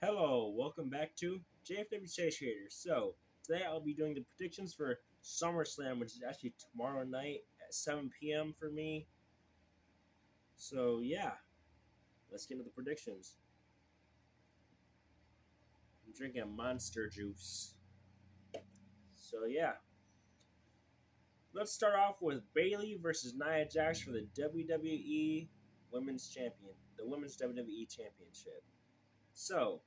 Hello, welcome back to JFW Stage Creator. So, today I'll be doing the predictions for SummerSlam, which is actually tomorrow night at 7 p.m. for me. So, yeah, let's get into the predictions. I'm drinking Monster Juice. So, yeah, let's start off with Bailey versus Nia Jax for the WWE Women's Champion, the Women's WWE Championship. So,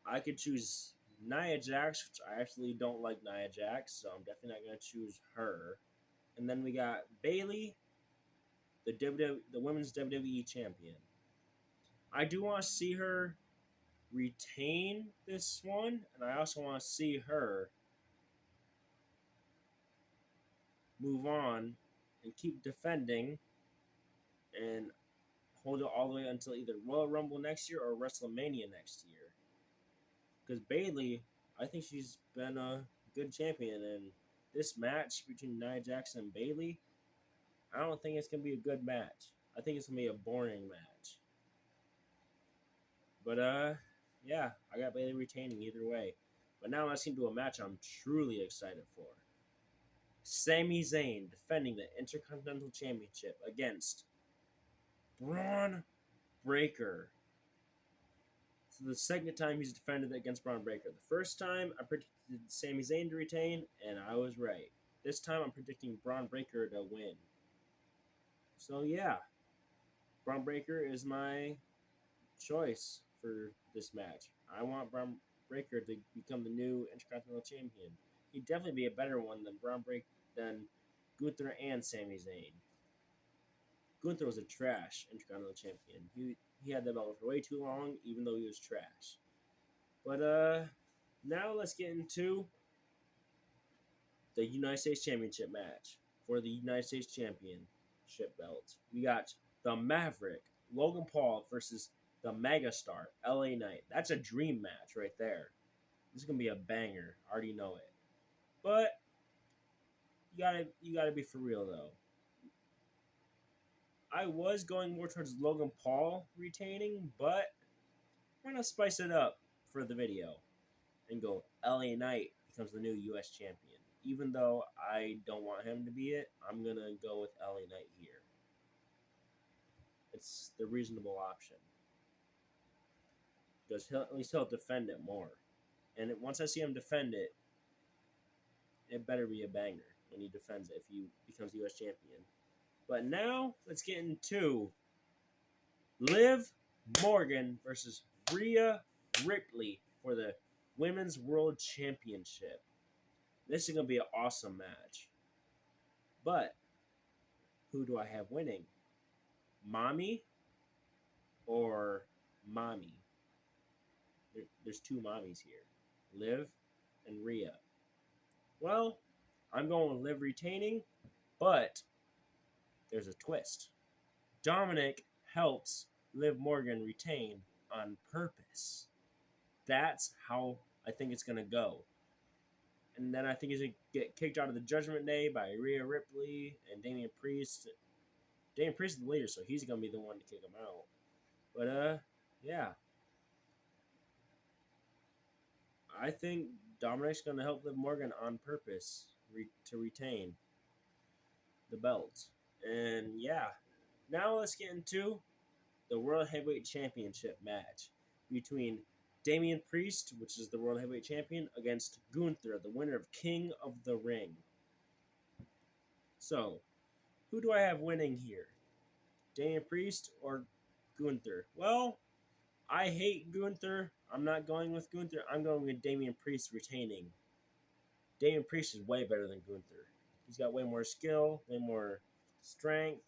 I could choose Nia Jax, which I actually don't like Nia Jax, so I'm definitely not going to choose her. And then we got Bailey, the women's WWE champion. I do want to see her retain this one, and I also want to see her move on and keep defending and hold it all the way until either Royal Rumble next year or WrestleMania next year. Because Bailey, I think she's been a good champion, and this match between Nia Jax and Bailey, I don't think it's gonna be a good match. I think it's gonna be a boring match. But yeah, I got Bailey retaining either way. But now let's get into a match I'm truly excited for. Sami Zayn defending the Intercontinental Championship against Braun Breaker. So the second time he's defended against Braun Breaker. The first time I predicted Sami Zayn to retain, and I was right. This time I'm predicting Braun Breaker to win. So yeah, Braun Breaker is my choice for this match. I want Braun Breaker to become the new Intercontinental Champion. He'd definitely be a better one than Gunther and Sami Zayn. Gunther was a trash Intercontinental Champion. He had that belt for way too long, even though he was trash. But now let's get into the United States Championship match for the United States Championship belt. We got the Maverick, Logan Paul versus the Megastar, LA Knight. That's a dream match right there. This is gonna be a banger. I already know it. But you gotta be for real though. I was going more towards Logan Paul retaining, but we're gonna spice it up for the video and go LA Knight becomes the new US champion. Even though I don't want him to be it, I'm gonna go with LA Knight here. It's the reasonable option. Because at least he'll defend it more. And once I see him defend it, it better be a banger when he defends it if he becomes US champion. But now let's get into Liv Morgan versus Rhea Ripley for the Women's World Championship. This is going to be an awesome match. But who do I have winning? Mommy or Mommy? There's two mommies here. Liv and Rhea. Well, I'm going with Liv retaining, but there's a twist. Dominic helps Liv Morgan retain on purpose. That's how I think it's going to go. And then I think he's going to get kicked out of the Judgment Day by Rhea Ripley and Damian Priest. Damian Priest is the leader, so he's going to be the one to kick him out. But, yeah. I think Dominic's going to help Liv Morgan on purpose to retain the belt. And, yeah. Now let's get into the World Heavyweight Championship match between Damian Priest, which is the World Heavyweight Champion, against Gunther, the winner of King of the Ring. So, who do I have winning here? Damian Priest or Gunther? Well, I hate Gunther. I'm not going with Gunther. I'm going with Damian Priest retaining. Damian Priest is way better than Gunther. He's got way more skill, way more strength.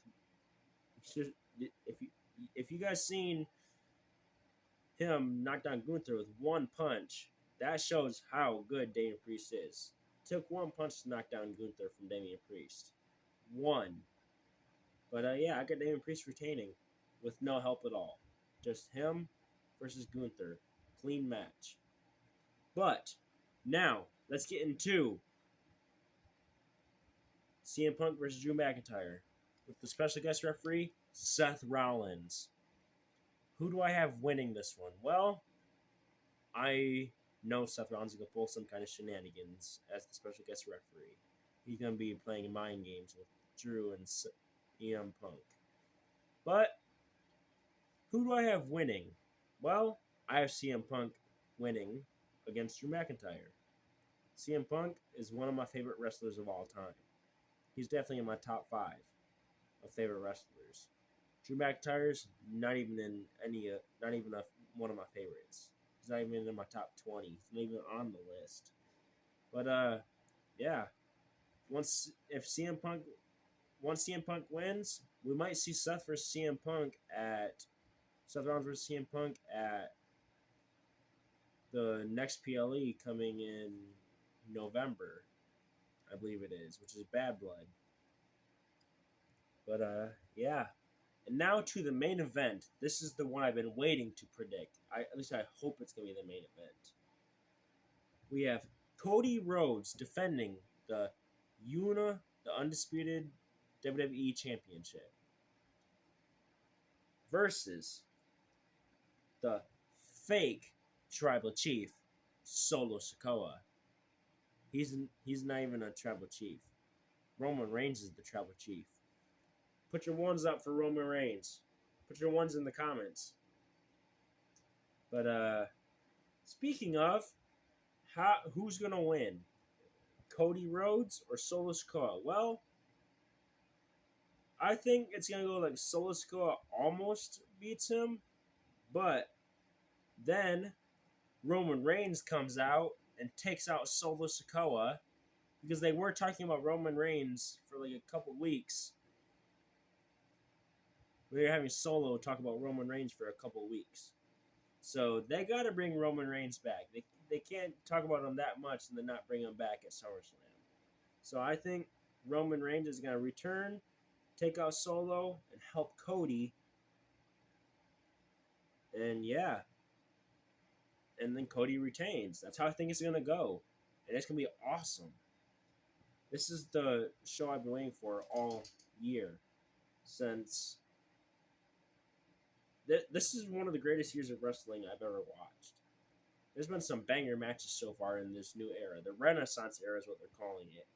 If you guys seen him knock down Gunther with one punch, that shows how good Damian Priest is. Took one punch to knock down Gunther from Damian Priest. One. But yeah, I got Damian Priest retaining with no help at all. Just him versus Gunther. Clean match. But now, let's get into CM Punk versus Drew McIntyre with the special guest referee, Seth Rollins. Who do I have winning this one? Well, I know Seth Rollins is going to pull some kind of shenanigans as the special guest referee. He's going to be playing mind games with Drew and CM Punk. But who do I have winning? Well, I have CM Punk winning against Drew McIntyre. CM Punk is one of my favorite wrestlers of all time. He's definitely in my top 5 of favorite wrestlers. Drew McIntyre's not even in one of my favorites. He's not even in my top 20. He's not even on the list. But yeah. Once CM Punk wins, we might see Seth versus CM Punk at Seth Rollins versus CM Punk at the next PLE coming in November, I believe it is, which is Bad Blood. But yeah. And now to the main event. This is the one I've been waiting to predict. At least I hope it's going to be the main event. We have Cody Rhodes defending the undisputed WWE Championship versus the fake Tribal Chief, Solo Sikoa. He's not even a Tribal Chief. Roman Reigns is the Tribal Chief. Put your ones up for Roman Reigns. Put your ones in the comments. But speaking of, who's gonna win? Cody Rhodes or Solo Sikoa? Well, I think it's gonna go like Solo Sikoa almost beats him, but then Roman Reigns comes out and takes out Solo Sikoa because they were talking about Roman Reigns for like a couple weeks. We were having Solo talk about Roman Reigns for a couple weeks. So they got to bring Roman Reigns back. They can't talk about him that much and then not bring him back at SummerSlam. So I think Roman Reigns is going to return, take out Solo, and help Cody. And yeah. And then Cody retains. That's how I think it's going to go. And it's going to be awesome. This is the show I've been waiting for all year since... This is one of the greatest years of wrestling I've ever watched. There's been some banger matches so far in this new era. The Renaissance era is what they're calling it.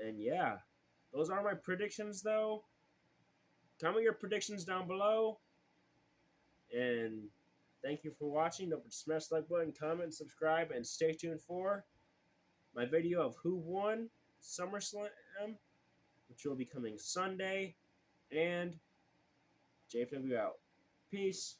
And yeah, those are my predictions, though. Comment your predictions down below. And thank you for watching. Don't forget to smash the like button, comment, subscribe, and stay tuned for my video of who won SummerSlam, which will be coming Sunday, and JFW out. Peace.